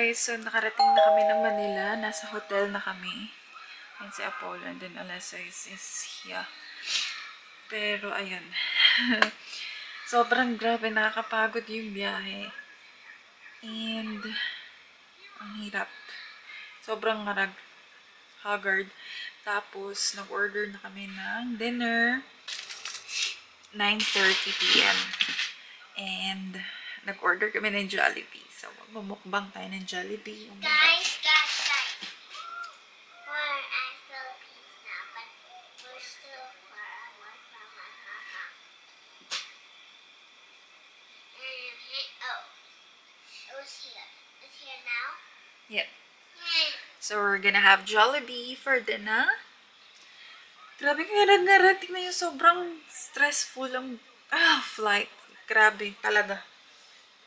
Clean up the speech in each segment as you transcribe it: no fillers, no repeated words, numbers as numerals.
guys, so nakarating na kami ng Manila. Nasa hotel na kami. Yan si Apollo and then Alessa is here. Pero ayun. Sobrang grabe, nakakapagod yung biyahe. And ang hirap. Sobrang haggard. Tapos nag-order na kami ng dinner. 9:30 p.m. And nag-order kami ng Jollibee. So, magmumukbang tayo ng Jollibee. Oh guys. We're at Philippines now, but we're still far away from my mama. It was here. It's here now? Yep. So, we're gonna have Jollibee for dinner. Grabe, narating na yung sobrang stressful ang flight. Grabe, talaga.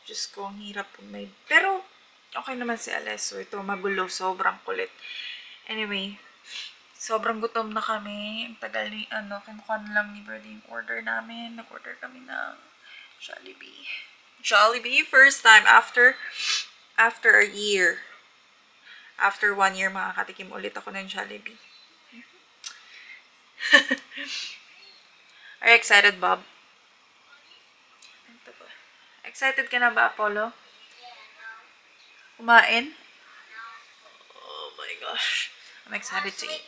Diyos ko, ang hirap po may... Pero, okay naman si Alesso. Ito, magulo. Sobrang kulit. Anyway, sobrang gutom na kami. Ang tagal ni, kinukuha na lang ni Birdie yung order namin. Nag-order kami ng Jollibee. Jollibee, first time after a year. After 1 year, makakatikim ulit ako ng Jollibee. Are you excited, Bob? Excited ka na ba, Apollo? Kumain? Oh my gosh. I'm excited to eat.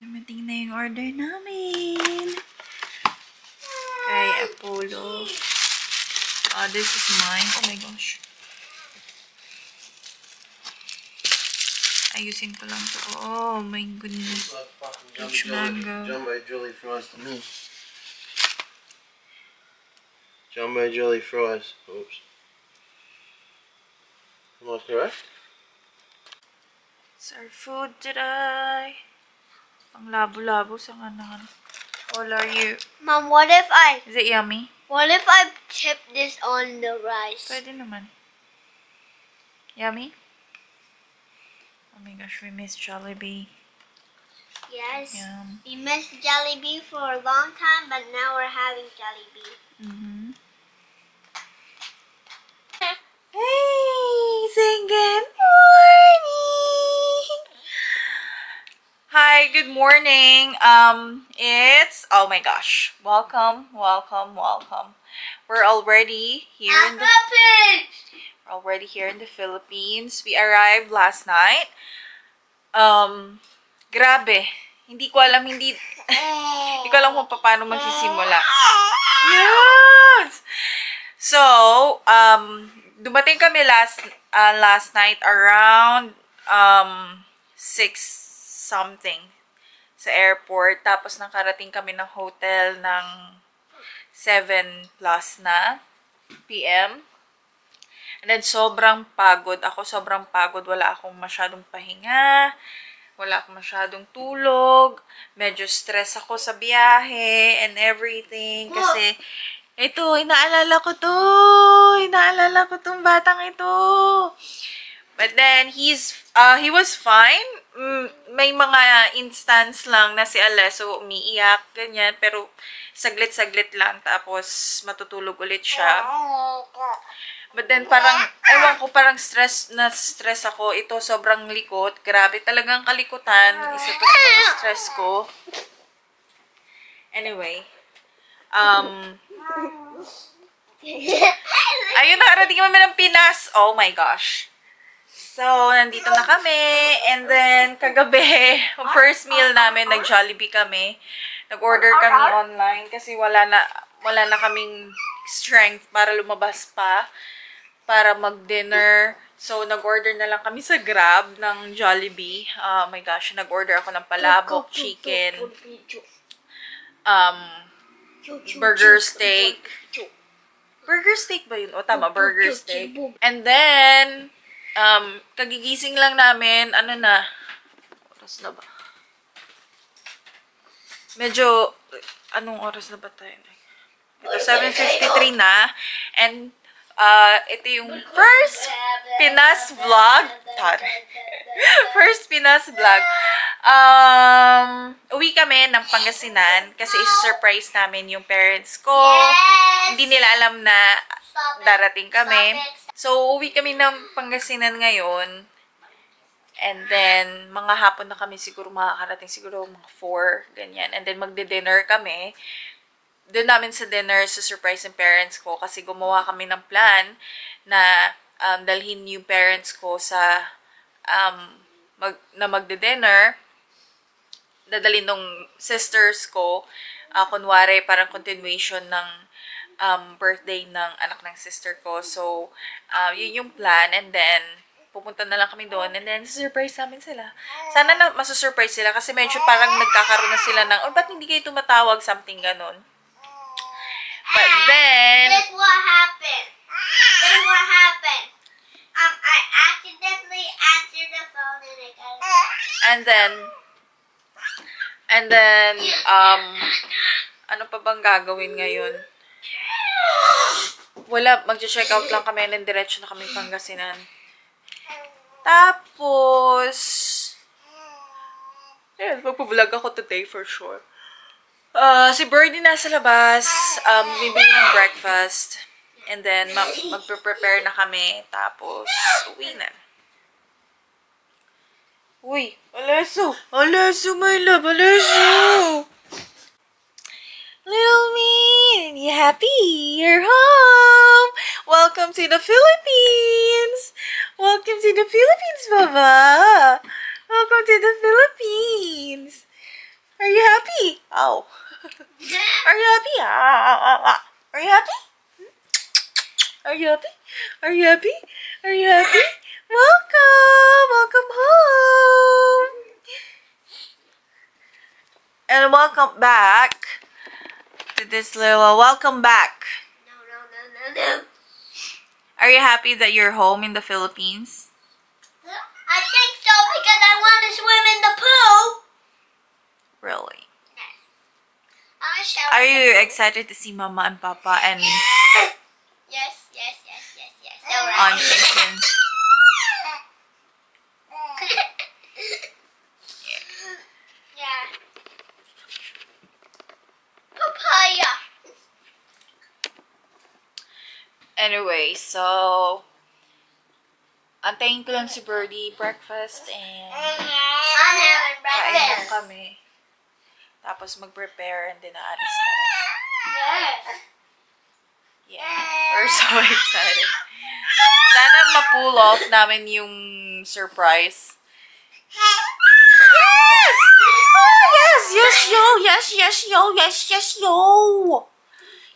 Dumating na yung order namin. Kay Apollo. This is mine. Oh my gosh. Ayusin ko lang to. Oh my goodness. Peach mango. Jumbo jelly fries to me. Jumbo jelly fries. Oops. Am I correct? It's our food today. Ang labo-labo sa kanan. All are you? Mom, what if Is it yummy? tip this on the rice? Pwede naman. Yummy? Oh my gosh, we miss Jollibee. Yes. Yum. We missed Jollibee for a long time, but now we're having Jollibee. Mm-hmm. Hey, say good morning. Hi, good morning. It's, oh my gosh, welcome. We're already here in the Philippines. We arrived last night. Grabe. Hindi ko alam kung paano magsisimula. Yes! So, dumating kami last night around 6 something sa airport. Tapos nakarating kami ng hotel ng 7 plus na PM. And then sobrang pagod. Sobrang pagod. Wala akong masyadong pahinga. Wala akong masyadong tulog. Medyo stress ako sa biyahe and everything. Kasi ito, inaalala ko tong batang ito. But then, he was fine. May mga instance lang na si Alesso umiiyak, ganyan. Pero, saglit-saglit lang. Tapos, matutulog ulit siya. But then, parang, ewan ko, parang stress ako. Ito, sobrang likot. Grabe, talagang kalikutan. Isa to sa mga stress ko. Anyway. Ayun, nakarating kami ng Pinas. Oh my gosh. So, nandito na kami. And then, kagabi, first meal namin, nag-Jollibee kami. Nag-order kami online kasi wala na kaming strength para lumabas pa. Para mag-dinner. So, nag-order na lang kami sa Grab ng Jollibee. Oh my gosh, nag-order ako ng palabok, chicken, burger steak. Burger steak ba yun? O, tama, burger steak. And then, kagigising lang namin, oras na ba? Medyo, anong oras na ba tayo? Ito, 7:53 na. And, ito yung first Pinas vlog. First Pinas vlog. Uwi kami ng Pangasinan kasi isi-surprise namin yung parents ko. Hindi nila alam na darating kami. So, uwi kami ng Pangasinan ngayon. And then, mga hapon na kami siguro makakarating. Siguro mga 4, ganyan. And then, magde-dinner kami. Doon namin sa dinner, surprise yung parents ko. Kasi gumawa kami ng plan na dalhin yung parents ko sa magde-dinner. Dadalhin nung sisters ko. Kunwari, parang continuation ng birthday ng anak ng sister ko. So, yun yung plan. And then, pupunta na lang kami doon. And then, surprise namin sila. Sana na masusurprise sila. Kasi medyo parang nagkakaroon na sila ng, ba't hindi kayo tumatawag? Something ganon. But then... This what happened. This what happened. I accidentally answered the phone and I got it. And then, ano pa bang gagawin ngayon? Wala, mag-check out lang kami and diretso na kami Pangasinan. Tapos, magpa-vlog ako today for sure. Si Birdie nasa labas, bibili ng breakfast. And then, magpe-prepare na kami. Tapos, uwi na. Uy, Alesso! Alesso, my love! Alesso! Little me, you happy? You're home! Welcome to the Philippines! Welcome to the Philippines, Baba! Welcome to the Philippines! Are you happy? Oh. Are you happy? Are you happy? Are you happy? Are you happy? Are you happy? Welcome! Welcome home! And welcome back to this little... Welcome back! No. Are you happy that you're home in the Philippines? I think so because I want to swim in the pool. Really? Yes. I want to shower. Are you excited to see Mama and Papa and Yes. on Kingston? Yeah. Papaya. Anyway, so antayin ko lang si Birdie breakfast and I'm having kain lang breakfast. kami. Tapos mag-prepare and then aalis na rin. Yes. Yeah, we're so excited. Sana ma-pull off namin yung surprise. Yes! Oh, yes! Yes, yo! Yes, yes, yo! Yes, yes, yo!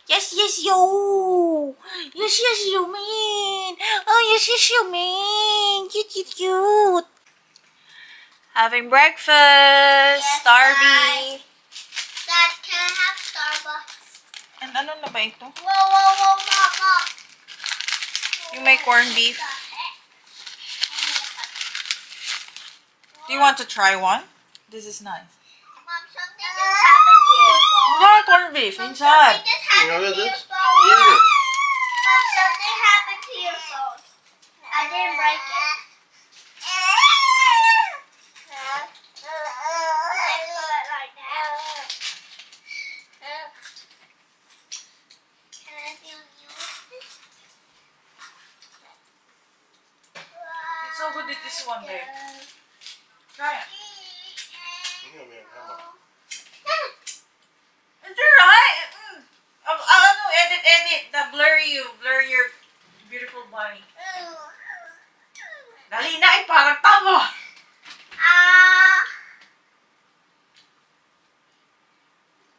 Yes, yes, yo! Yes, yes, yo, man! Oh, yes, yes, yo, man! Cute, cute, cute! Having breakfast! Yes, Starby! Dad, can I have Starbucks? And ano na ba ito? Whoa, Mama. Yung may corned beef. Do you want to try one? This is nice. Mom, something just happened to your phone. Oh, corned beef Mom, inside. something just happened Look at to your this. phone. Eat it. Mom, something happened to your phone. I didn't break it. I do it like that. Can I do you? It's so good with this one, babe. Try it. It's alright. Ano, edit. Blur your beautiful body. Dali na, parang tama.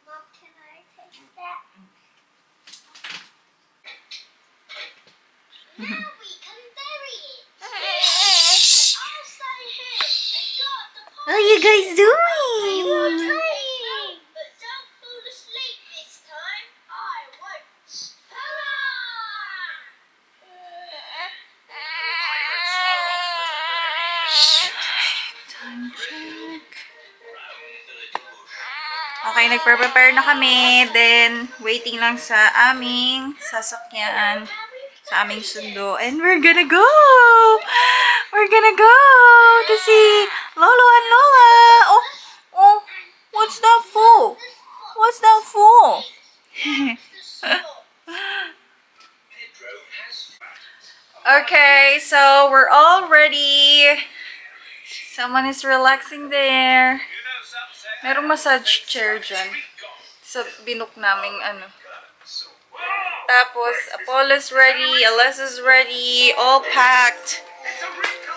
Mom, can I take that? Now we can bury it. I'll stay here and guard the pond. What are you guys doing? Playing. But don't fall asleep this time. I won't. Time check. Okay, nagpre-prepare na kami. Then, waiting lang sa aming sasakyan. Sa aming sundo. And we're gonna go! We're gonna go to see Lolo and Lola! Oh, what's that for? What's that for? So, we're all ready. Someone is relaxing there. Merong massage chair dyan. So, binook naming ano. Tapos, Apollo's ready. Alessa's ready. All packed.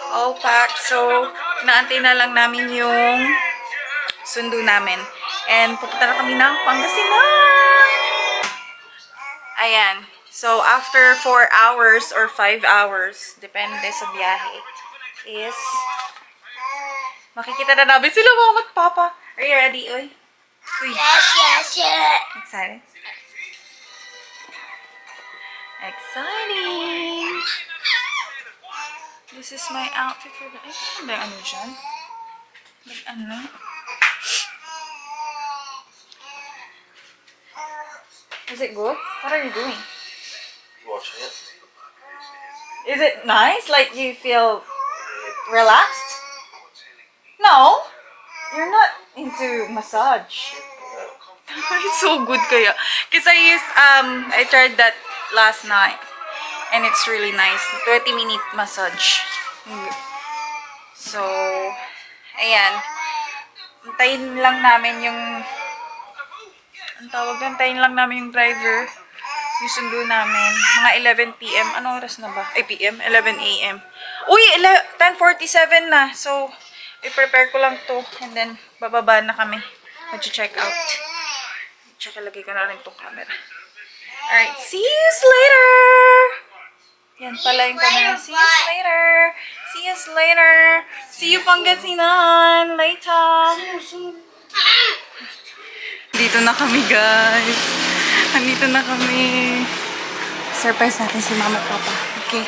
All packed. So, naantay na lang namin yung sundo namin. And, pupunta na kami ng Pangasinan. Ayan. So, after 4 hours or 5 hours, depende sa biyahe, is makikita na namin sila mama at papa. Are you ready, Uy? Uy. Yes. Excited? Exciting! This is my outfit for the... Ay, ano ba ano dyan? Like, ano? Is it good? What are you doing? Watching it. Is it nice? Like, you feel relaxed? No? You're not into massage. It's so good kaya. Because I tried that last night. And it's really nice. 20-minute massage. So, ayan. Antayin lang namin yung... Ang tawag doon, antayin lang namin yung driver. Yung sundo namin. Mga 11 p.m. Anong oras na ba? Ay, p.m? 11 a.m. Uy! 10:47 na. So, i-prepare ko lang to. And then, bababa na kami. Mag-check out. Tsaka lagay ko na rin itong camera. Alright, see you later! Yan pala yung camera. See you later! See you later! See you Pangasinan! Later! Dito na kami, guys. Andito na kami. Surprise natin si mama at papa. Okay.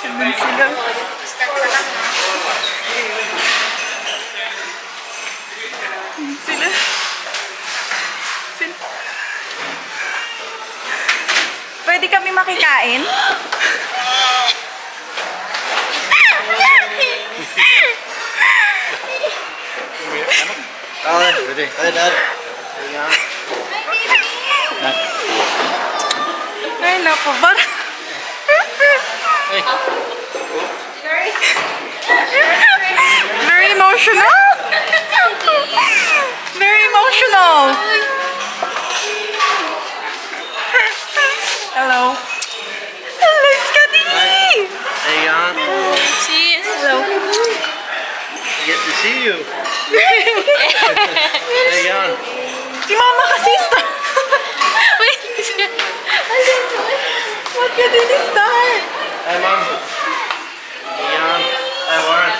Andun sila. Sila. Pwede kami makikain? Ready? Hi, Dad. Ay, naku. Very emotional. Very emotional. Hello. Hello, Scotty. Hey, Jan. Cheers. Hello. Good to see you. Hey, Jan. Si Mama kasi start. Wait. What ka din start? Hey, Mom. Hey, Jan. Hey, Warren.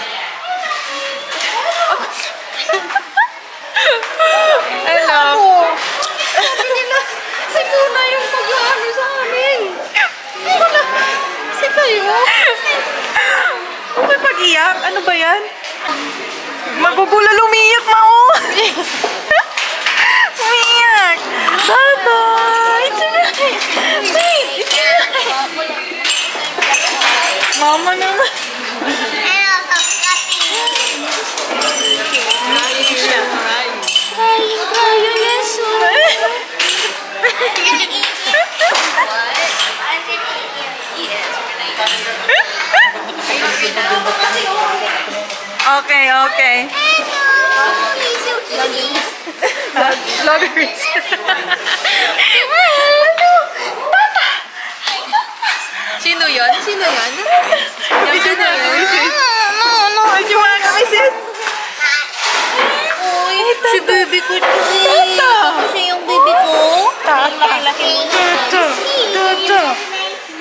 Hello. Sabi nila, si Muna yung pag-ano sa amin. Muna, si kayo. Okay, pag-iyak? Ano ba yan? Magugulal umiyak, Mao. Umiyak. Tata. It's okay. Wait, it's okay. Mama naman. And also Scotty. Okay, okay. Vloggers. Sino yun? Sino yun? Video na kami, sis. No. Video na kami, sis. Uy, si baby ko to eh. Tata. Siya yung baby ko. Tata. Tata. Tata.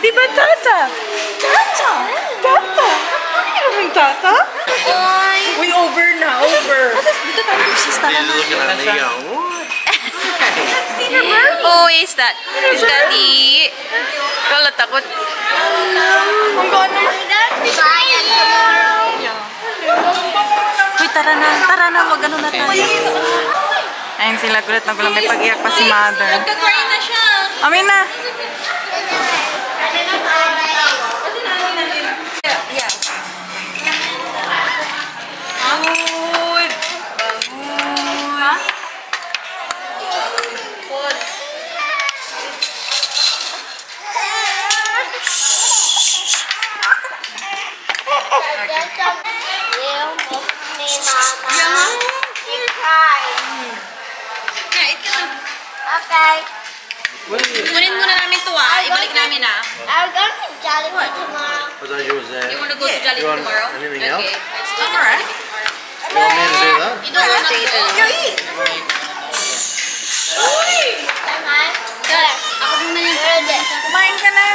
Di ba tata? Tata. Tata. Ano yung tata? Ay. Uy, over na. Over. Dito tayo. Sis, tara na. Looking at me, going, what? Oh, is that the... Wala, takot. Ang gano'n naman. Bye tomorrow. Uy, tara na. Mag-ano na tayo. Ayun sila, gulat na gulat. May pag-iyak pa si mother. Nagka-cry na siya. Amin na. Good. Okay. Kunin muna namin to ibalik namin I'll go to Jollibee tomorrow. I thought you was there. You want to go to You Jollibee want tomorrow? anything else? Okay. Alright. You want me to do that? You don't want to You eat. There. Ako muna yan. Where is it? Kumain ka na.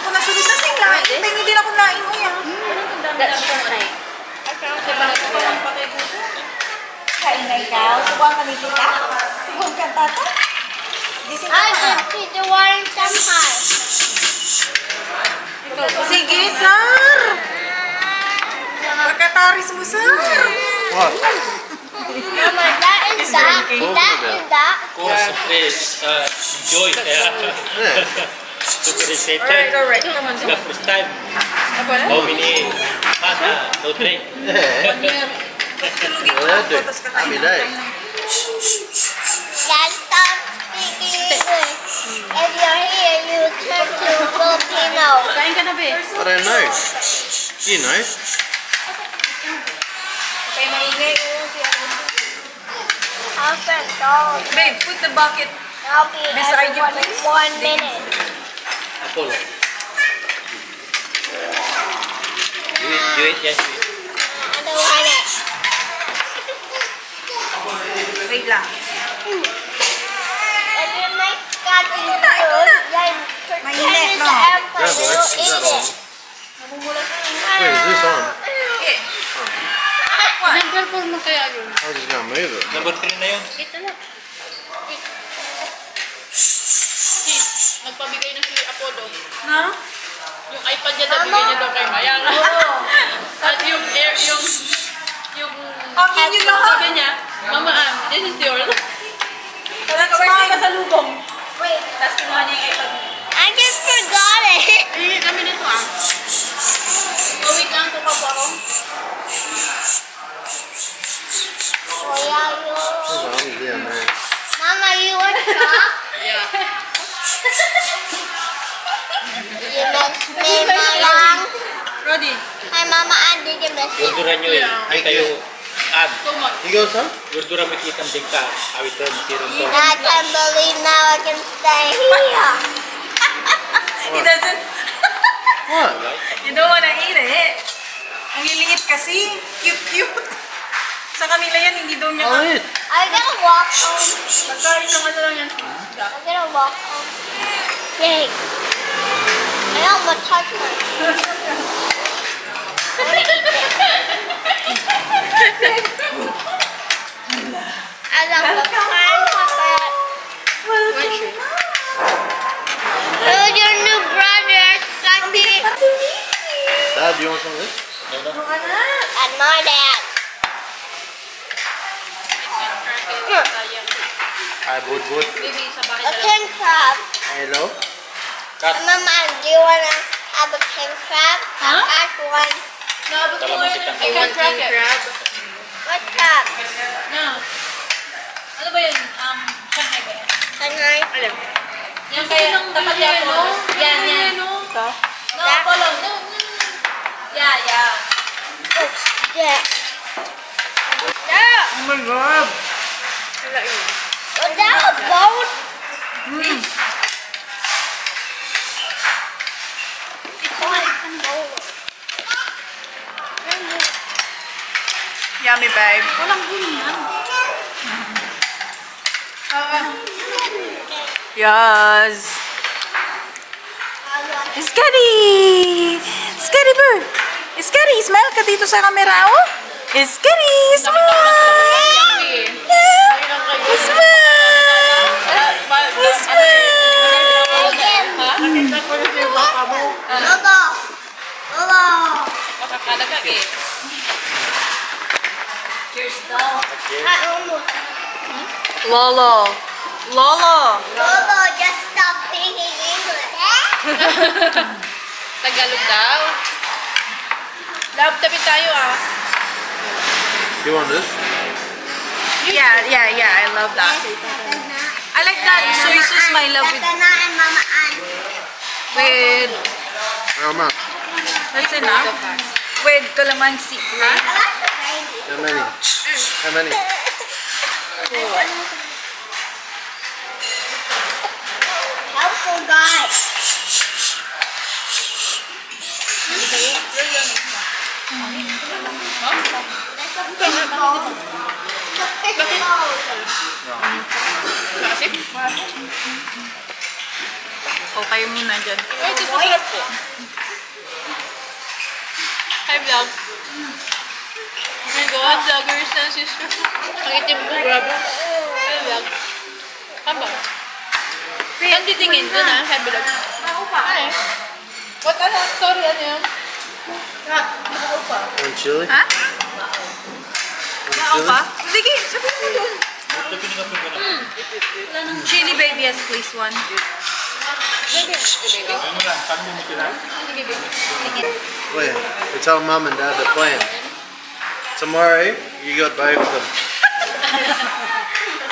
Ako nasunod na sing lahat. Tingin din ako nain mo yan. That's okay. Kain na ikaw. Subuhan ka ni tita. Subuhan ka tata. Gising ka I pa. just see the water somehow. Sige, sir. Pagkataris mo, sir. What? Mama, that is that. That is that. Of course, please enjoy. Yeah. Super excited. Alright. Come on. It's the first time. How many months? No drink. Yeah. Tulugin ko Well, lang. dude. Tapos kakain Happy na day. tayo. Dad, stop speaking English. If you're here, you turn to Filipino. Kain ka na, be. I don't know. You know. Okay, maingay. I'll spend all Babe, put the bucket. I'll be Beside you, everyone in please. 1 minute. Apple. Do it, yes. I don't want it. Wait lang. If you make cotton food, then pretend Mainit, it's no? an apple. Yeah, boy. You'll Is eat that it. on? Wait, is this on? Eh. Careful mo kaya yun. I was just gonna move it. Number 3 na yun. Ito na. Nagpabigay na si Apollo. No? Yung iPad niya, nabigay niya daw kay Mayang. At yung Ang inyo lahat. sabi niya, Mama this is yours. That's mine. Kasalubong. Wait, Tapos kinuha niya yung iPad. I just forgot it. Kami nito wait lang, tukaw po ako. Oh, yeah, you. His arms down there. Mama, you want chalk? Yeah. You miss me, Mama. Roddy, Hi, Mama, and did you miss me? Gurdura nyo eh. Ay kayo. Ag. so much. You got some? Gurdura may kitang tingka. Awit rin. Zero to. I can't believe now I can stay here. He doesn't. What? You don't wanna eat it. Ang liliit kasi. Cute. Sa kanila yan, hindi daw niya I'll eat. I'm gonna walk home. Pagkain ng ano lang yan. I'm gonna walk home. Yay. I don't want to touch my I love the fun puppet. Oh, your new brother, Scotty. Dad, do you want some of this? And my dad. Hi, bud. Maybe sa bahay A na lang. king crab. Hello? Mama, do you wanna have a king crab? Huh? Ask one. Naabot ko Kalamansi ngayon. kang I want king crab. What crab? No. Ano ba yun? Shanghai ba yan? Shanghai. Alam. Yung kaya tapat niya po. Yan. No, Apollo. No. Yeah. Oh, yeah. Yeah. Oh my God. Was that a boat? Yummy, babe. Walang ganyan. Yes. Scary! Scary bird! Scary! Smile ka dito sa camera, oh! Scary! Smile! Smile! Lobo. Lobo. Makakalaga eh. Cheers daw. I almost. Lolo! Lolo! Lobo, just stop speaking English. Tagalog daw. Love, tabi tayo You want this? Yeah, I love that. I like that soy sauce, my love, with, Tata na and Mama Ann. with How much? that's enough. With calamansi. I like the baby. How many? How many? powerful guy. O, kayo muna dyan. Ay, ito masarap po. Hi, vlog. Oh my God, vloggers na sister. Ang itim ko, grabe. Hi, vlog. Haba. Ang titingin doon ha, hi, vlog. Hi. What, ano? Sorry, ano yun? Want chili? Ha? Want Nao chili? pa? Sige, sabihin mo dun. Chili baby, yes, please, one. Wait, we tell Mum and Dad the plan. Tomorrow, you got both of them.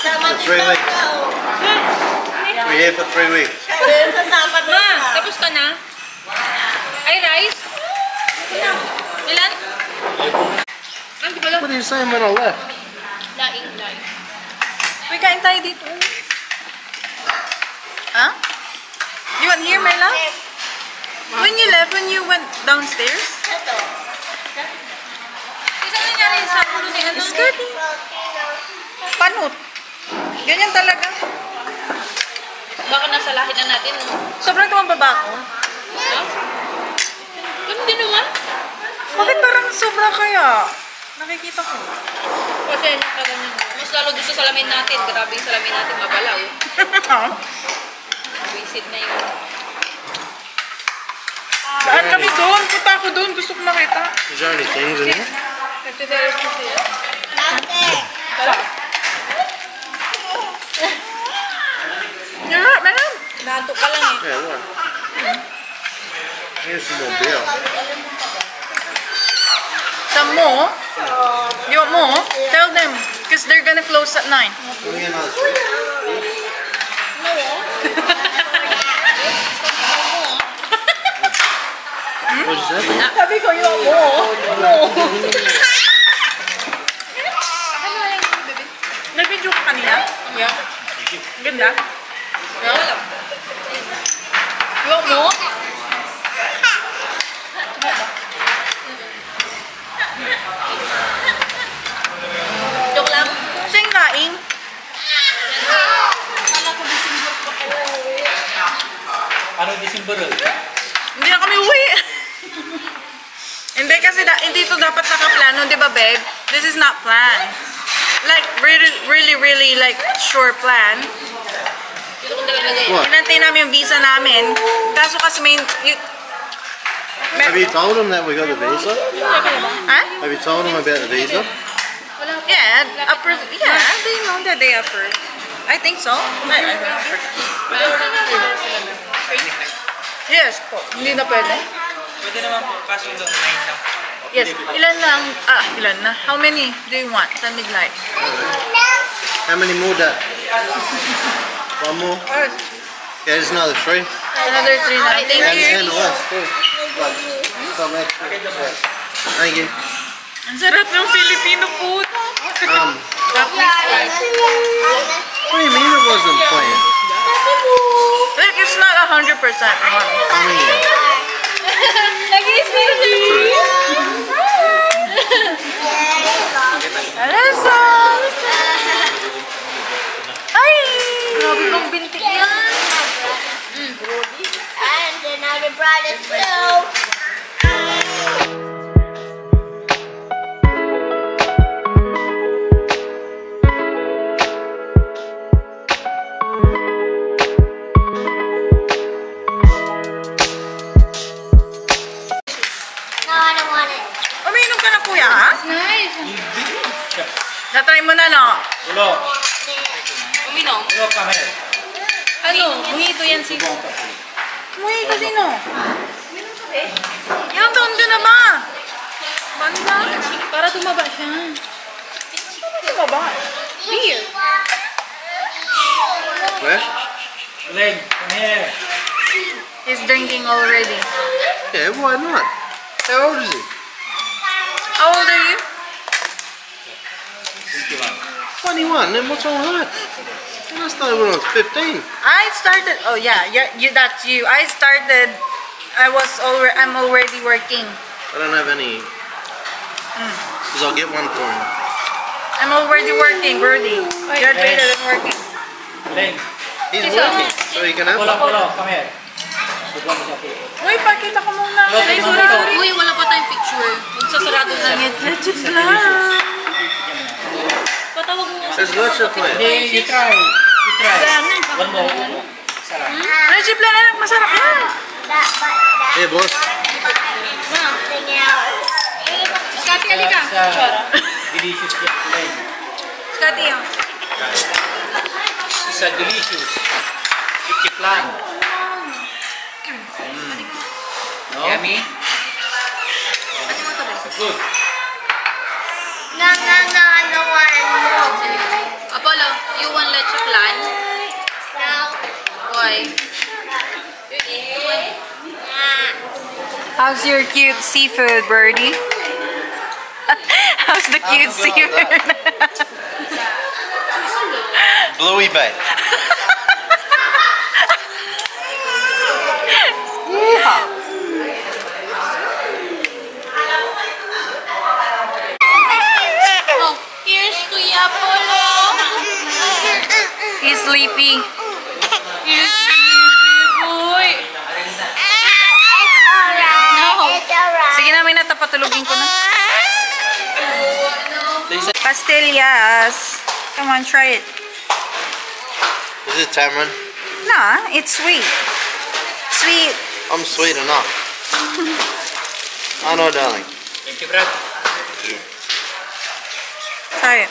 For 3 weeks. We're here for 3 weeks. Ma, tapos ka na? Ay, rice? Ilan? Ano, di ba lang? What are you saying when I left? Laing. May kain tayo dito. Huh? You want here, my love? When you left, when you went downstairs? Isa nangyari sa ulo ni ano? Skirting. Panot. Ganyan talaga. Baka nasa lahi na natin. Sobrang tumambaba ako. No? Ganun din naman. Bakit parang sobra kaya? Nakikita ko. Kasi nakaganyan. Mas lalo doon sa salamin natin. Grabe yung salamin natin, mabalaw. Visit na yun. Saan kami doon? Punta ako doon. Gusto ko makita. Is there any things in here? Nagtiteres ko siya. Tara. You're right, madam. Nato ka lang eh. Yeah, what? Here's some more beer. Some more? You want more? Tell them. Because they're gonna close at 9. Can we get another sweet? What's that? Sabi ko, you want more? Nag-video ka kanina? Yeah. Ganda. Wala. You want more? Joke lang. Sing laing. Ano December? Hindi na kami uwi. Hindi kasi hindi to dapat nakaplano, di ba, babe? This is not planned. Like, really, like, sure plan. Dito ko nalagay. What? Inantay namin yung visa namin. Kaso kasi Have you told them that we got the visa? Huh? Have you told them about the visa? Yeah, approve. Yeah, they know that they approve. I think so. Yes po. Hindi na pwede. Pwede naman po, kaso lang 9 lang. Yes. Ilan lang? Ilan na? How many do you want? Tandig light. How many more, Dad? One more? Yeah, there's another 3. Another 3 na. Thank you. And the rest, too. Some extra. Yeah. Thank you. Ang sarap ng Filipino food. What do you mean it wasn't planned? Like, it's not 100% wrong. Nag-i-smile. Alessa! Ay! Grabe kong bintik yan. And another brother too. No, I don't want it. Umiinom ka na, kuya, ha? Nice. Natry mo na, no? Ulo. Uminom. Ulo ka rin. Ano? Mojito yan si... Umuwi ka din, no? Ilang taon ka na ba? Banda? Para tumaba siya. Ano ba ba? Beer. Where? Len, come here. He's drinking already. Yeah, why not? How old is he? How old are you? 21, then what's wrong with that? I started when I was 15. I started. Oh yeah, that's you. I started. I'm already working. I don't have any. Because I'll get one for him. I'm already working, Birdie. Graduated and working. He's working, so he can have one. Come here. Uy, pakita ko muna. Ay, sorry. Uy, wala pa tayong picture. Magsasarado na. Legit lang. Patawag mo nga. There's lots of plants. You try. One more. Legit lang na. Masarap yan. Hey, boss. Something else. Scotty, alika. Delicious. Scotty, yan. It's a delicious. Pichi plan. No? Yummy? Good. No, I don't want more. Apollo, you want leche plan? No. Why? How's your cute seafood, Birdie? How's the cute seafood? Bluey Bay. Oh, here's Kuya Apollo. He's sleepy. Here's sleepy boy. It's alright. Sige na, may natapatulugin ko na. Pastillas. Come on, try it. Is it tamarind? Nah, it's sweet. Sweet. I'm sweet enough. I know, darling. Thank you, Brad. Try it.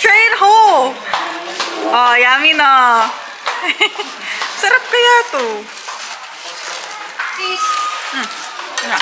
Try it whole. Oh, yummy na. Sarap kaya to. Please. Yeah.